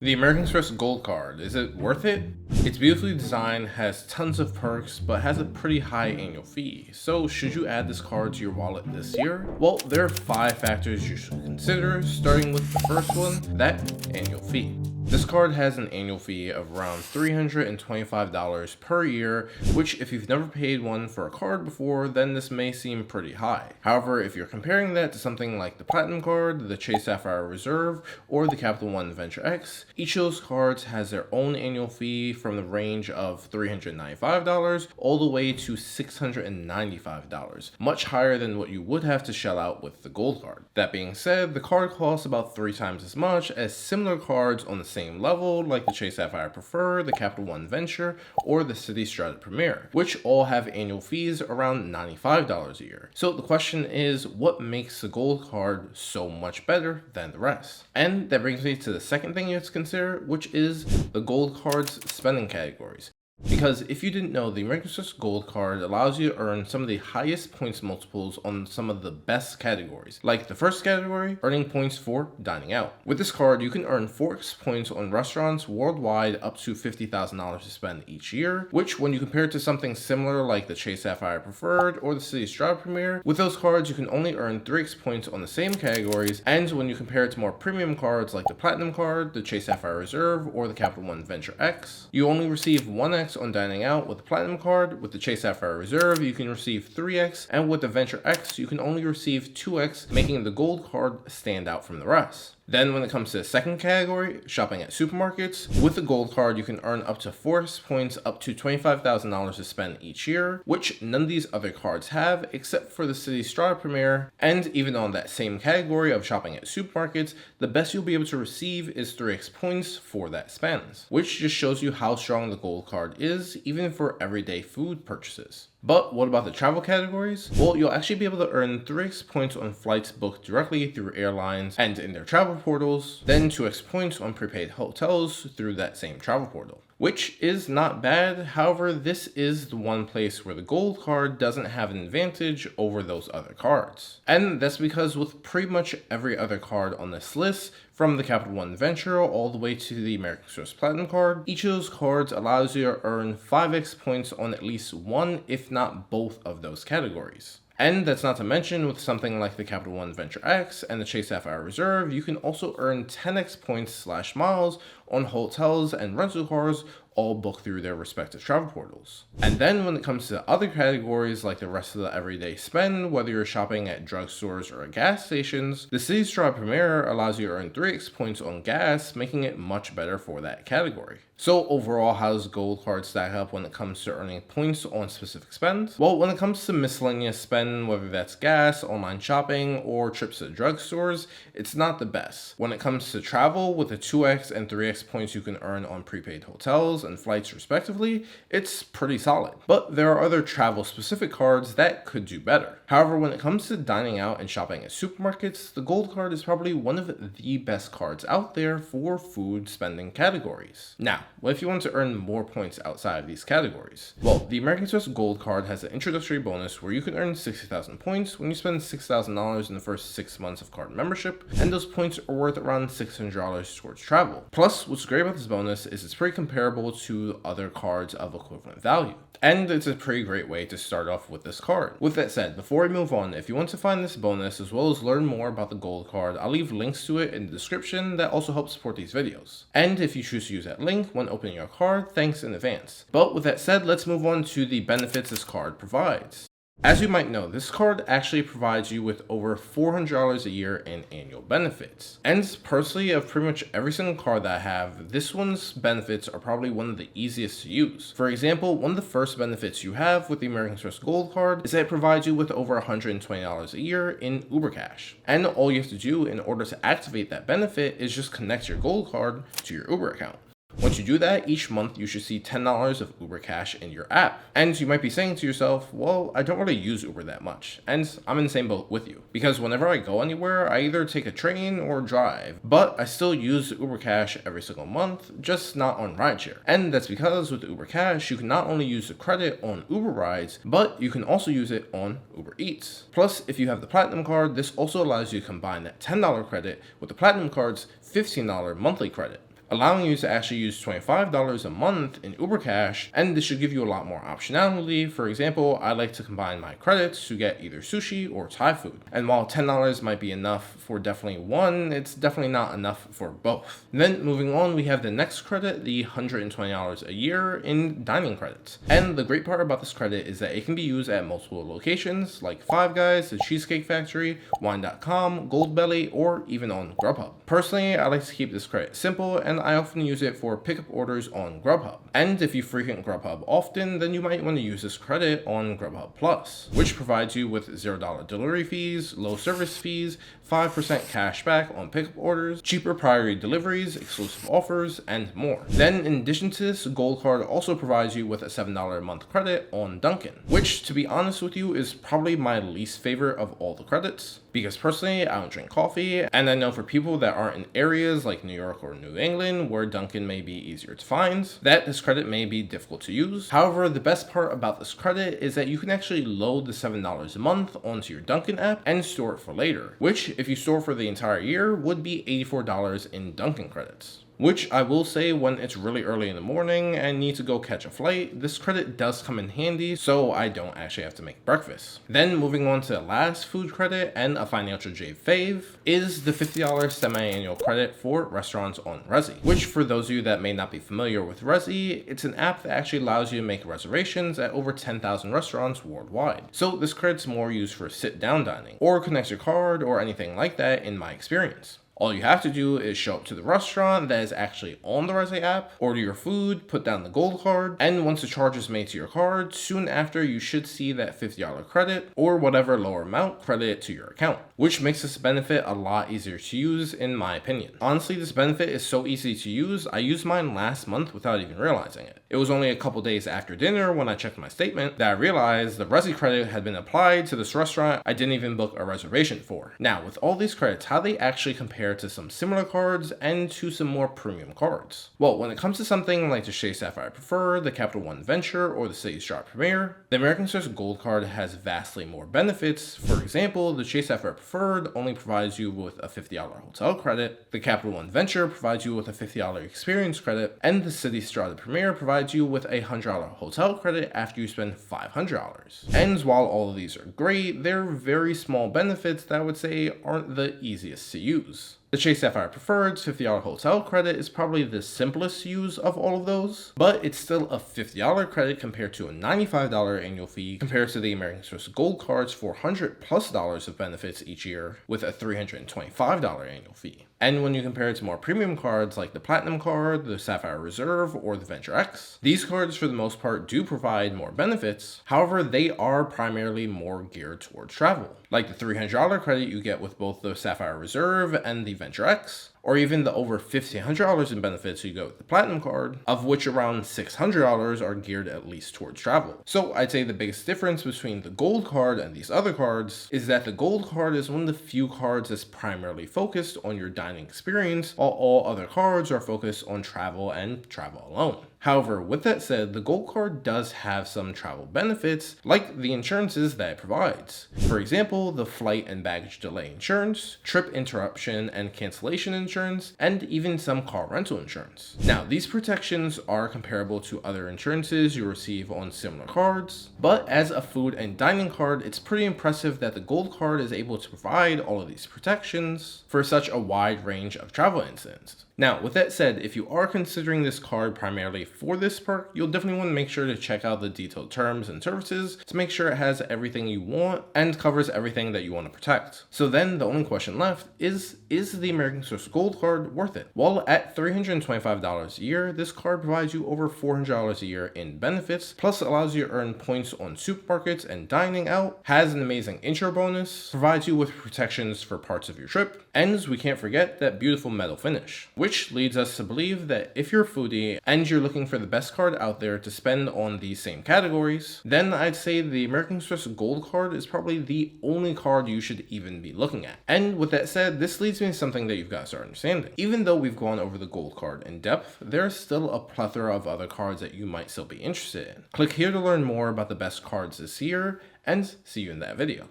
The American Express Gold Card, is it worth it? It's beautifully designed, has tons of perks, but has a pretty high annual fee. So should you add this card to your wallet this year? Well, there are 5 factors you should consider, starting with the first one, that annual fee. This card has an annual fee of around $325 per year, which if you've never paid one for a card before, then this may seem pretty high. However, if you're comparing that to something like the Platinum Card, the Chase Sapphire Reserve, or the Capital One Venture X, each of those cards has their own annual fee from the range of $395 all the way to $695, much higher than what you would have to shell out with the Gold Card. That being said, the card costs about 3 times as much as similar cards on the same level like the Chase Sapphire Preferred, the Capital One Venture, or the Citi Strata Premier, which all have annual fees around $95 a year. So the question is, what makes the Gold Card so much better than the rest? And that brings me to the second thing you have to consider, which is the Gold Card's spending categories. Because if you didn't know, the American Express Gold Card allows you to earn some of the highest points multiples on some of the best categories. Like the first category, earning points for dining out. With this card, you can earn 4x points on restaurants worldwide up to $50,000 to spend each year, which when you compare it to something similar like the Chase Sapphire Preferred or the Citi Strata Premier, with those cards you can only earn 3x points on the same categories, and when you compare it to more premium cards like the Platinum Card, the Chase Sapphire Reserve, or the Capital One Venture X, you only receive 1x on dining out with the Platinum Card. With the Chase Sapphire Reserve, you can receive 3x, and with the Venture X, you can only receive 2x, making the Gold Card stand out from the rest. Then when it comes to the second category, shopping at supermarkets, with the Gold Card you can earn up to 4x points up to $25,000 to spend each year, which none of these other cards have except for the Citi Strata Premier. And even on that same category of shopping at supermarkets, the best you'll be able to receive is 3x points for that spend, which just shows you how strong the Gold Card is even for everyday food purchases. But what about the travel categories? Well, you'll actually be able to earn 3x points on flights booked directly through airlines and in their travel portals, then 2x points on prepaid hotels through that same travel portal, which is not bad. However, this is the one place where the Gold Card doesn't have an advantage over those other cards. And that's because with pretty much every other card on this list, from the Capital One Venture all the way to the American Express Platinum Card, each of those cards allows you to earn 5x points on at least one, if not both of those categories. And that's not to mention with something like the Capital One Venture X and the Chase Sapphire Reserve, you can also earn 10x points / miles on hotels and rental cars all booked through their respective travel portals. And then when it comes to other categories like the rest of the everyday spend, whether you're shopping at drugstores or at gas stations, the Citi Strata Premier allows you to earn 3x points on gas, making it much better for that category. So overall, how does Gold Card stack up when it comes to earning points on specific spend? Well, when it comes to miscellaneous spend, whether that's gas, online shopping, or trips to drugstores, it's not the best. When it comes to travel, with the 2x and 3x points you can earn on prepaid hotels and flights respectively, it's pretty solid. But there are other travel specific cards that could do better. However, when it comes to dining out and shopping at supermarkets, the Gold Card is probably one of the best cards out there for food spending categories. Now, what if you want to earn more points outside of these categories? Well, the American Express Gold Card has an introductory bonus where you can earn 60,000 points when you spend $6,000 in the first 6 months of card membership, and those points are worth around $600 towards travel. Plus, what's great about this bonus is it's pretty comparable to other cards of equivalent value. And it's a pretty great way to start off with this card. With that said, before we move on, if you want to find this bonus as well as learn more about the Gold Card, I'll leave links to it in the description that also help support these videos. And if you choose to use that link when opening your card, thanks in advance. But with that said, let's move on to the benefits this card provides. As you might know, this card actually provides you with over $400 a year in annual benefits. And personally, of pretty much every single card that I have, this one's benefits are probably one of the easiest to use. For example, one of the first benefits you have with the American Express Gold Card is that it provides you with over $120 a year in Uber Cash. And all you have to do in order to activate that benefit is just connect your Gold Card to your Uber account. Once you do that, each month you should see $10 of Uber Cash in your app. And you might be saying to yourself, well, I don't really use Uber that much. And I'm in the same boat with you. Because whenever I go anywhere, I either take a train or drive. But I still use Uber Cash every single month, just not on rideshare. And that's because with Uber Cash, you can not only use the credit on Uber rides, but you can also use it on Uber Eats. Plus, if you have the Platinum Card, this also allows you to combine that $10 credit with the Platinum Card's $15 monthly credit. allowing you to actually use $25 a month in Uber Cash, and this should give you a lot more optionality. For example, I like to combine my credits to get either sushi or Thai food. And while $10 might be enough for definitely one, it's definitely not enough for both. Then moving on, we have the next credit, the $120 a year in dining credits. And the great part about this credit is that it can be used at multiple locations like Five Guys, the Cheesecake Factory, Wine.com, Goldbelly, or even on Grubhub. Personally, I like to keep this credit simple, and I often use it for pickup orders on Grubhub. And if you frequent Grubhub often, then you might want to use this credit on Grubhub Plus, which provides you with $0 delivery fees, low service fees, 5% cash back on pickup orders, cheaper priority deliveries, exclusive offers, and more. Then in addition to this, Gold Card also provides you with a $7 a month credit on Dunkin', which to be honest with you is probably my least favorite of all the credits, because personally I don't drink coffee, and I know for people that aren't in areas like New York or New England where Dunkin' may be easier to find, that this credit may be difficult to use. However, the best part about this credit is that you can actually load the $7 a month onto your Dunkin' app and store it for later, which if you store for the entire year would be $84 in Dunkin' credits. Which I will say, when it's really early in the morning and need to go catch a flight, this credit does come in handy so I don't actually have to make breakfast. Then moving on to the last food credit and a financial J fave is the $50 semi-annual credit for restaurants on Resy. Which for those of you that may not be familiar with Resy, it's an app that actually allows you to make reservations at over 10,000 restaurants worldwide. So this credit's more used for sit-down dining or connect your card or anything like that in my experience. All you have to do is show up to the restaurant that is actually on the Resy app, order your food, put down the Gold Card, and once the charge is made to your card, soon after you should see that $50 credit or whatever lower amount credited to your account, which makes this benefit a lot easier to use in my opinion. Honestly, this benefit is so easy to use, I used mine last month without even realizing it. It was only a couple days after dinner when I checked my statement that I realized the Resy credit had been applied to this restaurant I didn't even book a reservation for. Now, with all these credits, how they actually compare to some similar cards and to some more premium cards? Well, when it comes to something like the Chase Sapphire Preferred, the Capital One Venture, or the Citi's Drop Premier, the American Express Gold Card has vastly more benefits. For example, the Chase Sapphire Preferred only provides you with a $50 hotel credit, the Capital One Venture provides you with a $50 experience credit, and the Citi's Drop Premier provides you with a $100 hotel credit after you spend $500. And while all of these are great, they're very small benefits that I would say aren't the easiest to use. The Chase Sapphire Preferred's $50 hotel credit is probably the simplest to use of all of those, but it's still a $50 credit compared to a $95 annual fee compared to the American Express Gold Card's $400+ of benefits each year with a $325 annual fee. And when you compare it to more premium cards like the Platinum Card, the Sapphire Reserve, or the Venture X, these cards for the most part do provide more benefits. However, they are primarily more geared towards travel. Like the $300 credit you get with both the Sapphire Reserve and the Venture X, or even the over $1,500 in benefits you get with the Platinum Card, of which around $600 are geared at least towards travel. So I'd say the biggest difference between the Gold Card and these other cards is that the Gold Card is one of the few cards that's primarily focused on your dining experience, while all other cards are focused on travel and travel alone. However, with that said, the Gold Card does have some travel benefits, like the insurances that it provides. For example, the flight and baggage delay insurance, trip interruption and cancellation insurance, and even some car rental insurance. Now, these protections are comparable to other insurances you receive on similar cards, but as a food and dining card, it's pretty impressive that the Gold Card is able to provide all of these protections for such a wide range of travel incidents. Now, with that said, if you are considering this card primarily for this perk, you'll definitely want to make sure to check out the detailed terms and services to make sure it has everything you want and covers everything that you want to protect. So then the only question left is the American Express Gold Card worth it? Well, at $325 a year, this card provides you over $400 a year in benefits, plus allows you to earn points on supermarkets and dining out, has an amazing intro bonus, provides you with protections for parts of your trip, and we can't forget that beautiful metal finish, which leads us to believe that if you're a foodie and you're looking for the best card out there to spend on these same categories, then I'd say the American Express Gold Card is probably the only card you should even be looking at. And with that said, this leads me to something that you've got to start understanding. Even though we've gone over the Gold Card in depth, there's still a plethora of other cards that you might still be interested in. Click here to learn more about the best cards this year, and see you in that video.